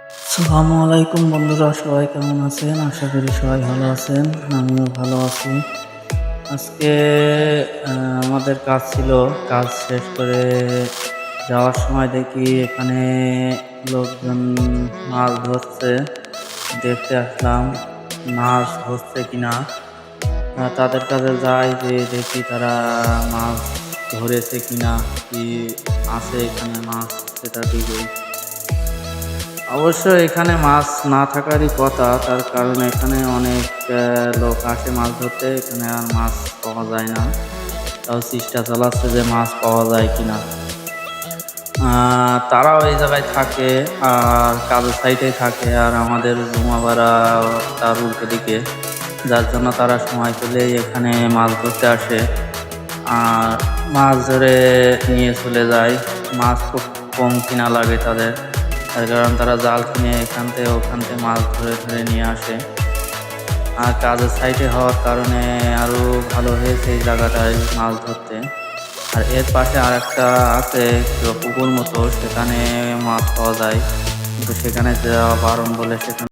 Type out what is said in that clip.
আসসালামু আলাইকুম বন্ধুরা, সবাই কেমন আছেন? আশা করি সবাই ভালো আছেন। আমিও ভালো আছি। আজকে আমাদের কাজ ছিল। কাজ শেষ করে যাওয়ার সময় দেখি এখানে লোকজন মাছ ধরছে। দেখতে আসলাম মাছ ধরছে কিনা। তাদের কাছে যাই, যে দেখি তারা মাছ ধরেছে কিনা, কি আছে এখানে মাছ, সেটা দিকে অবশ্য এখানে মাছ না থাকারই কথা, তার কারণ এখানে অনেক লোক আসে মাছ ধরতে, এখানে আর মাছ পাওয়া যায় না। তাও চেষ্টা চালাচ্ছে যে মাছ পাওয়া যায় কিনা। তারাও এই জায়গায় থাকে আর কাজের সাইডে থাকে, আর আমাদের জমা ভাড়া তার উল্টো দিকে, যার জন্য তারা সময় পেলেই এখানে মাছ ধরতে আসে আর মাছ ধরে নিয়ে চলে যায়। মাছ খুব কম কিনা লাগে তাদের, তার কারণ তারা জাল কিনে এখান থেকে ওখান থেকে মাছ ধরে ধরে নিয়ে আসে। আর কাজের সাইডে হওয়ার কারণে আরও ভালো হয়েছে এই জায়গাটায় মাছ ধরতে। আর এর পাশে আর একটা আছে পুকুর মতো, সেখানে মাছ পাওয়া যায়, কিন্তু সেখানে যাওয়া বারণ বলে সেখানে